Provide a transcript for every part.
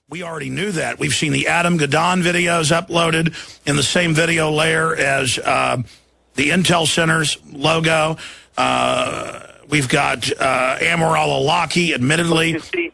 We already knew that. We've seen the Adam Gadon videos uploaded in the same video layer as the Intel Center's logo. We've got Amaral Alaki, admittedly. You see,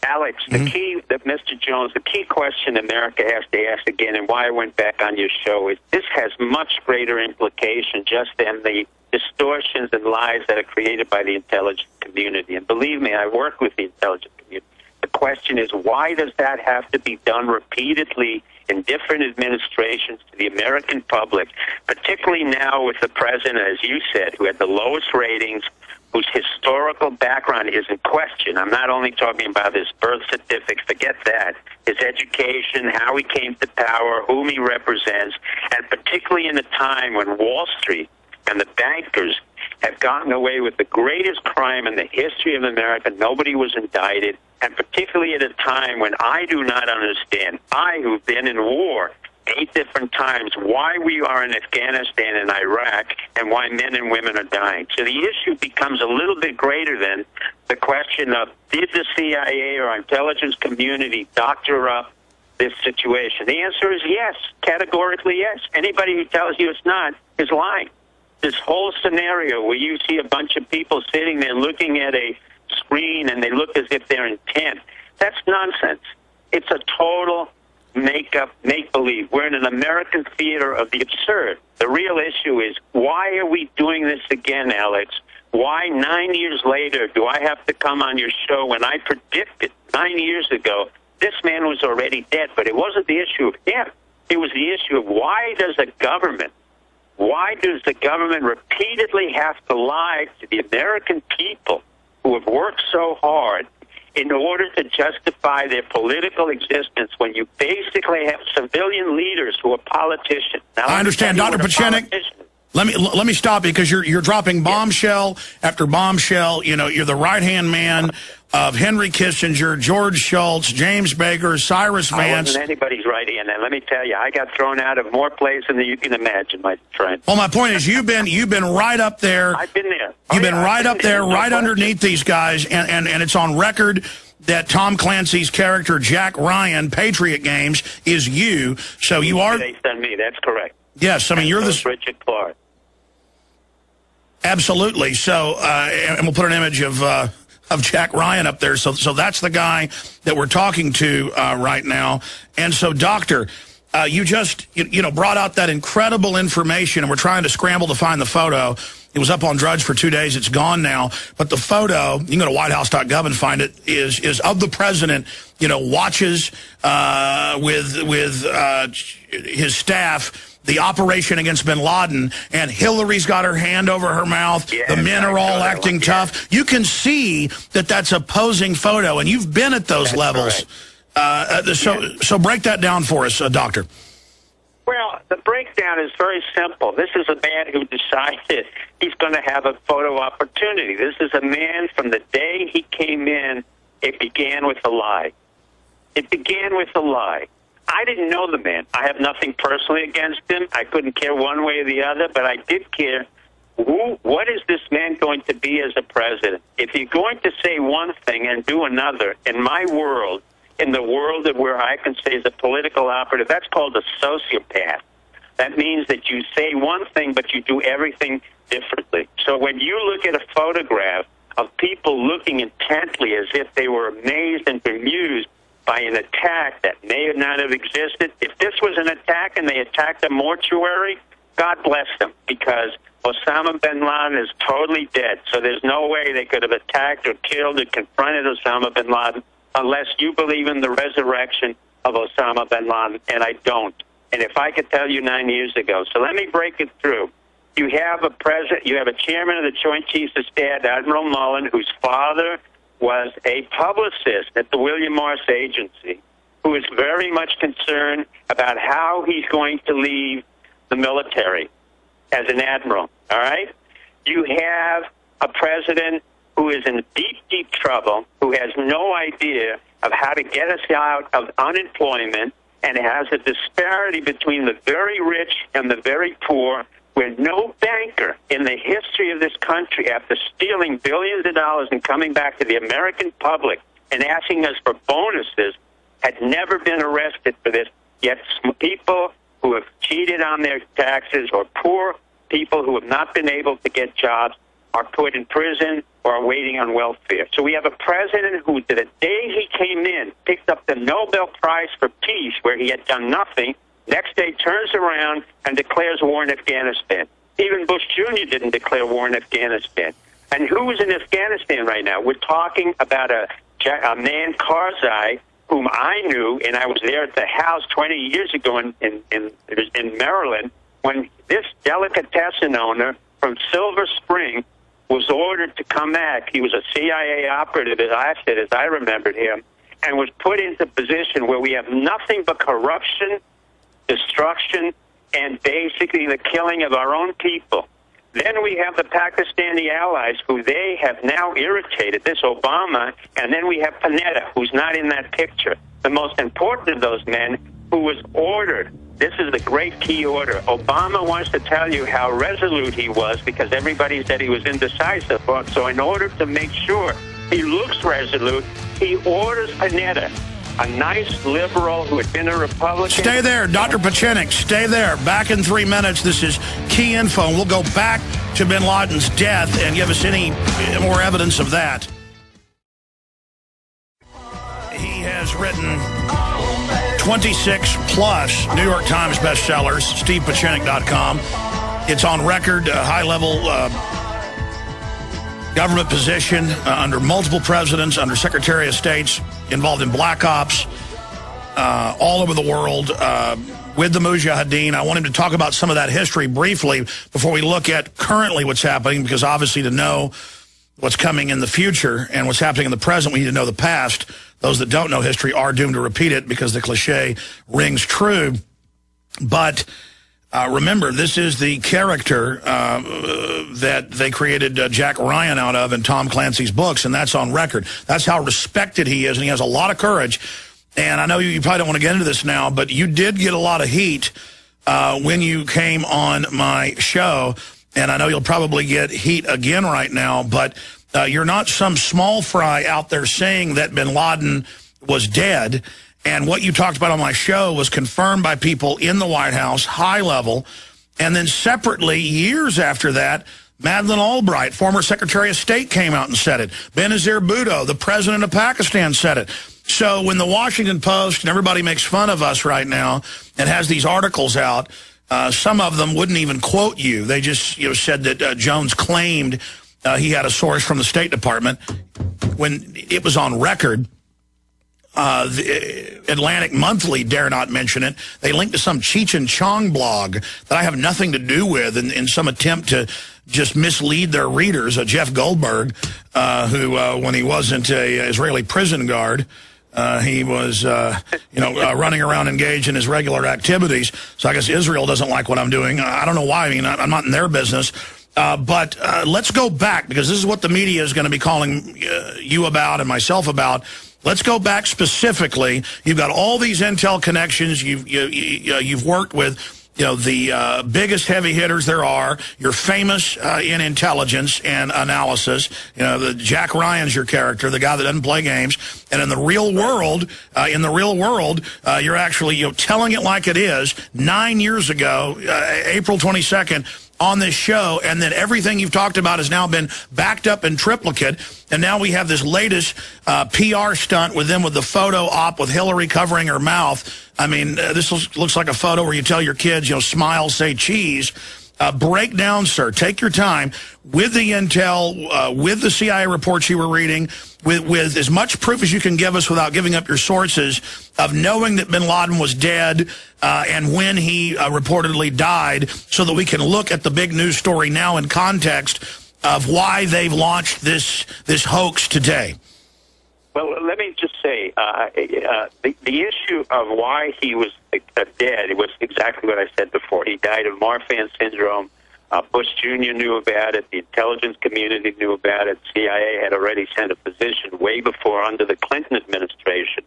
Alex, the key, Mr. Jones, the key question America has to ask again, and why I went back on your show, is this has much greater implication just than the distortions and lies that are created by the intelligence community. And believe me, I work with the intelligence community. The question is, why does that have to be done repeatedly in different administrations to the American public, particularly now with the president, as you said, who had the lowest ratings, whose historical background is in question. I'm not only talking about his birth certificate, forget that, his education, how he came to power, whom he represents, and particularly in a time when Wall Street and the bankers have gotten away with the greatest crime in the history of America. Nobody was indicted, and particularly at a time when I do not understand, I who've been in war 8 different times, why we are in Afghanistan and Iraq and why men and women are dying. So the issue becomes a little bit greater than the question of, did the CIA or intelligence community doctor up this situation? The answer is yes, categorically yes. Anybody who tells you it's not is lying. This whole scenario where you see a bunch of people sitting there looking at a screen and they look as if they're intent, that's nonsense. It's a total make-up, make-believe. We're in an American theater of the absurd. The real issue is, why are we doing this again, Alex? Why 9 years later do I have to come on your show when I predicted 9 years ago this man was already dead? But it wasn't the issue of him. It was the issue of why does the government repeatedly have to lie to the American people who have worked so hard in order to justify their political existence when you basically have civilian leaders who are politicians? Now, I understand, Dr. Pieczenik. Let me stop you, because you're dropping bombshell after bombshell. You know, you're the right-hand man of Henry Kissinger, George Schultz, James Baker, Cyrus Vance. I wasn't anybody's right-hand, and let me tell you, I got thrown out of more places than you can imagine, my friend. Well, my point is, you've been right up there. I've been there. You've been right up there, right underneath these guys, and it's on record that Tom Clancy's character, Jack Ryan, Patriot Games, is you. So you are based on me. That's correct. Yes, I mean, you're the Richard Clark. Absolutely. So, and we'll put an image of Jack Ryan up there. So that's the guy that we're talking to right now. And so, Doctor, you just brought out that incredible information, and we're trying to scramble to find the photo. It was up on Drudge for 2 days. It's gone now. But the photo, you can go to whitehouse.gov and find it, is of the president, watches with his staff the operation against Ben Laden, and Hillary's got her hand over her mouth. Yeah, the men are all acting tough. You can see that that's a posing photo, and you've been at those levels. So break that down for us, Doctor. Well, the breakdown is very simple. This is a man who decided he's going to have a photo opportunity. This is a man, from the day he came in, it began with a lie. It began with a lie. I didn't know the man. I have nothing personally against him. I couldn't care one way or the other, but I did care. What is this man going to be as a president? If you're going to say one thing and do another, in my world, in the world of where I can say as a political operative, that's called a sociopath. That means that you say one thing, but you do everything differently. So when you look at a photograph of people looking intently as if they were amazed and bemused by an attack that may not have existed, if this was an attack and they attacked a mortuary, God bless them, because Osama bin Laden is totally dead. So there's no way they could have attacked or killed or confronted Osama bin Laden unless you believe in the resurrection of Osama bin Laden, and I don't. And if I could tell you 9 years ago. So let me break it through. You have a president, you have a chairman of the Joint Chiefs of Staff, Admiral Mullen, whose father was a publicist at the William Morris Agency, who is very much concerned about how he's going to leave the military as an admiral, all right? You have a president who is in deep, deep trouble, who has no idea of how to get us out of unemployment, and has a disparity between the very rich and the very poor, where no banker in the history of this country, after stealing billions of dollars and coming back to the American public and asking us for bonuses, had never been arrested for this, yet people who have cheated on their taxes or poor people who have not been able to get jobs are put in prison or are waiting on welfare. So we have a president who, the day he came in, picked up the Nobel Prize for Peace, where he had done nothing. Next day turns around and declares war in Afghanistan. Even Bush Jr. didn't declare war in Afghanistan. And who's in Afghanistan right now? We're talking about a man, Karzai, whom I knew, and I was there at the house 20 years ago in Maryland, when this delicatessen owner from Silver Spring was ordered to come back. He was a CIA operative, as I remembered him, and was put into a position where we have nothing but corruption, destruction, and basically the killing of our own people. Then we have the Pakistani allies who they have now irritated, this Obama, and then we have Panetta, who's not in that picture. The most important of those men who was ordered. This is the great key order. Obama wants to tell you how resolute he was because everybody said he was indecisive. So in order to make sure he looks resolute, he orders Panetta, a nice liberal who had been a Republican. Stay there, Dr. Pieczenik. Stay there. Back in 3 minutes. This is Key Info, and we'll go back to Ben Laden's death and give us any more evidence of that. He has written 26-plus New York Times bestsellers, StevePieczenik.com. It's on record, high-level government position under multiple presidents, under Secretary of States, involved in black ops all over the world with the Mujahideen. I want him to talk about some of that history briefly before we look at currently what's happening, because obviously to know what's coming in the future and what's happening in the present, we need to know the past. Those that don't know history are doomed to repeat it because the cliche rings true. But remember, this is the character that they created Jack Ryan out of in Tom Clancy's books, and that's on record. That's how respected he is, and he has a lot of courage. And I know you probably don't want to get into this now, but you did get a lot of heat when you came on my show, and I know you'll probably get heat again right now, but you're not some small fry out there saying that bin Laden was dead. And what you talked about on my show was confirmed by people in the White House, high level. And then separately, years after that, Madeleine Albright, former Secretary of State, came out and said it. Benazir Bhutto, the president of Pakistan, said it. So when the Washington Post, and everybody makes fun of us right now and has these articles out, some of them wouldn't even quote you. They just said that Jones claimed he had a source from the State Department when it was on record. The Atlantic Monthly dare not mention it. They linked to some Cheech and Chong blog that I have nothing to do with in some attempt to just mislead their readers. Jeff Goldberg, who, when he wasn't a Israeli prison guard, he was, running around engaged in his regular activities. So I guess Israel doesn't like what I'm doing. I don't know why. I mean, I'm not in their business. But let's go back, because this is what the media is going to be calling you about and myself about. Let's go back specifically. You've got all these intel connections. You've worked with the biggest heavy hitters there are. You're famous in intelligence and analysis. The Jack Ryan's your character, the guy that doesn't play games. And in the real world, you're actually telling it like it is. 9 years ago, April 22nd. On this show, and then everything you've talked about has now been backed up in triplicate, and now we have this latest PR stunt with them with the photo op with Hillary covering her mouth. I mean, this looks like a photo where you tell your kids, smile, say cheese. Break down, sir. Take your time with the intel, with the CIA reports you were reading, with as much proof as you can give us without giving up your sources of knowing that bin Laden was dead and when he reportedly died, so that we can look at the big news story now in context of why they've launched this hoax today. Well, let me just say, the issue of why he was dead, it was exactly what I said before. He died of Marfan syndrome. Bush Jr. knew about it. The intelligence community knew about it. CIA had already sent a physician way before, under the Clinton administration,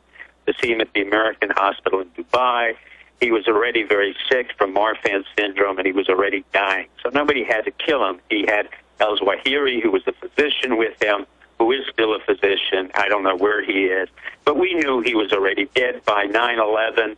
to see him at the American hospital in Dubai. He was already very sick from Marfan syndrome, and he was already dying. So nobody had to kill him. He had El-Zawahiri, who was the physician with him, who is still a physician. I don't know where he is. But we knew he was already dead by 9/11.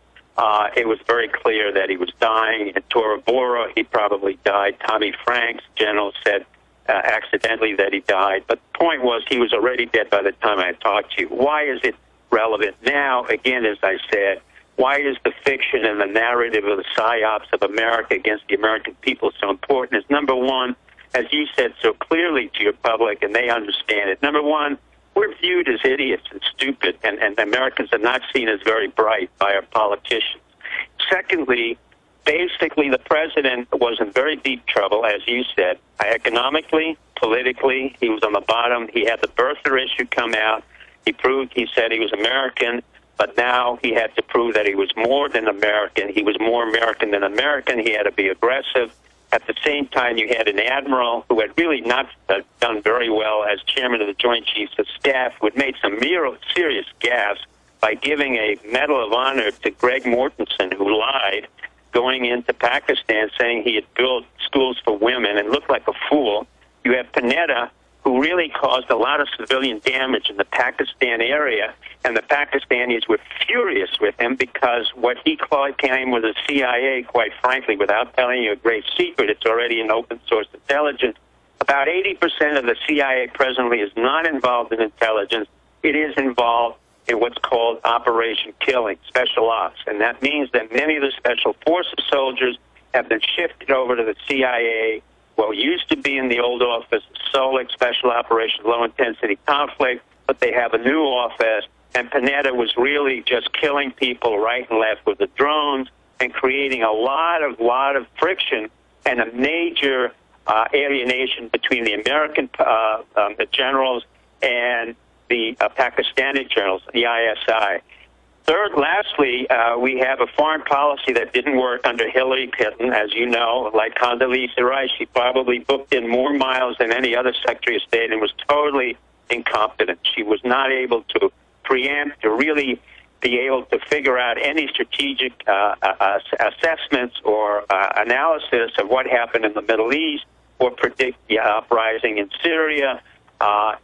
It was very clear that he was dying. At Tora Bora, he probably died. Tommy Franks, general, said accidentally that he died. But the point was he was already dead by the time I talked to you. Why is it relevant now? Again, as I said, why is the fiction and the narrative of the psyops of America against the American people so important? Is number one, as you said so clearly to your public, and they understand it. Number one, we're viewed as idiots and stupid, and Americans are not seen as very bright by our politicians. Secondly, basically the president was in very deep trouble, as you said, economically, politically. He was on the bottom. He had the birther issue come out. He said he was American, but now he had to prove that he was more than American. He was more American than American. He had to be aggressive. At the same time, you had an admiral who had really not done very well as chairman of the Joint Chiefs of Staff, who had made some serious gaffes by giving a Medal of Honor to Greg Mortensen, who lied, going into Pakistan saying he had built schools for women and looked like a fool. You have Panetta, who really caused a lot of civilian damage in the Pakistan area, and the Pakistanis were furious with him because what he claimed was the CIA, quite frankly, without telling you a great secret, it's already an open source intelligence. About 80% of the CIA presently is not involved in intelligence. It is involved in what's called Operation Killing, special ops, and that means that many of the special forces soldiers have been shifted over to the CIA. What used to be in the old office, SOLIC, Special Operation Low Intensity Conflict, but they have a new office, and Panetta was really just killing people right and left with the drones and creating a lot of friction and a major alienation between the American the generals and the Pakistani generals, the ISI. Lastly, we have a foreign policy that didn't work under Hillary Clinton, as you know. Like Condoleezza Rice, she probably booked in more miles than any other Secretary of State and was totally incompetent. She was not able to preempt or really be able to figure out any strategic assessments or analysis of what happened in the Middle East or predict the uprising in Syria,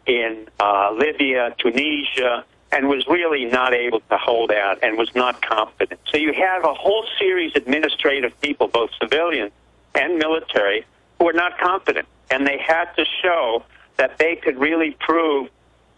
in Libya, Tunisia, and was really not able to hold out and was not competent. So you have a whole series of administrative people, both civilian and military, who are not competent. And they had to show that they could really prove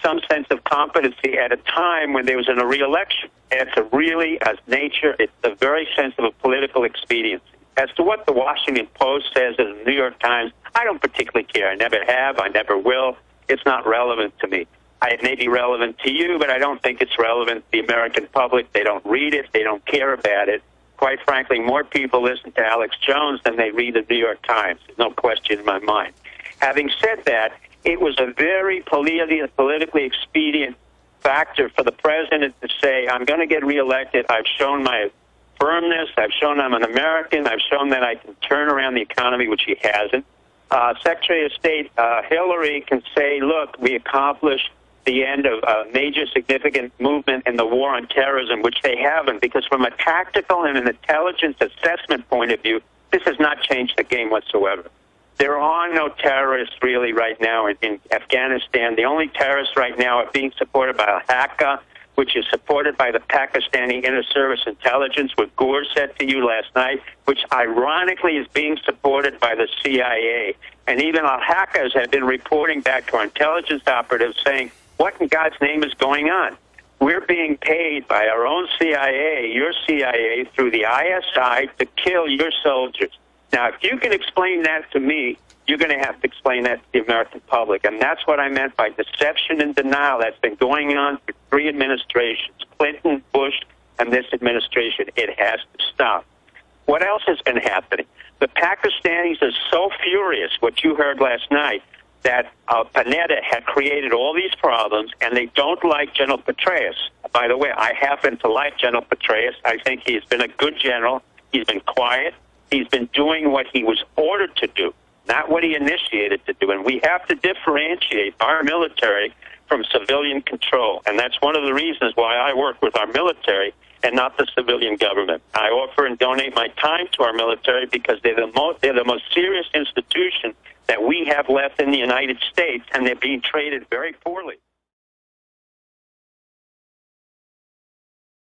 some sense of competency at a time when there was a re-election. And it's it's the very sense of a political expediency. As to what the Washington Post says and the New York Times, I don't particularly care. I never have. I never will. It's not relevant to me. It may be relevant to you, but I don't think it's relevant to the American public. They don't read it. They don't care about it. Quite frankly, more people listen to Alex Jones than they read the New York Times. There's no question in my mind. Having said that, it was a very politically expedient factor for the president to say, I'm going to get reelected. I've shown my firmness. I've shown I'm an American. I've shown that I can turn around the economy, which he hasn't. Secretary of State Hillary can say, look, we accomplished the end of a major significant movement in the war on terrorism, which they haven't, because from a tactical and an intelligence assessment point of view, this has not changed the game whatsoever. There are no terrorists really right now in Afghanistan. The only terrorists right now are being supported by al-Haqqa, which is supported by the Pakistani Inter-Service Intelligence, what Gore said to you last night, which ironically is being supported by the CIA. And even al-Haqqas have been reporting back to our intelligence operatives saying, what in God's name is going on? We're being paid by our own CIA, your CIA, through the ISI to kill your soldiers. Now, if you can explain that to me, you're going to have to explain that to the American public. And that's what I meant by deception and denial that's been going on for 3 administrations, Clinton, Bush, and this administration. It has to stop. What else has been happening? The Pakistanis are so furious, what you heard last night, that Panetta had created all these problems, and they don't like General Petraeus. By the way, I happen to like General Petraeus. I think he's been a good general. He's been quiet. He's been doing what he was ordered to do, not what he initiated to do. And we have to differentiate our military from civilian control. And that's one of the reasons why I work with our military and not the civilian government. I offer and donate my time to our military because they're the most serious institution that we have left in the United States, and they're being treated very poorly.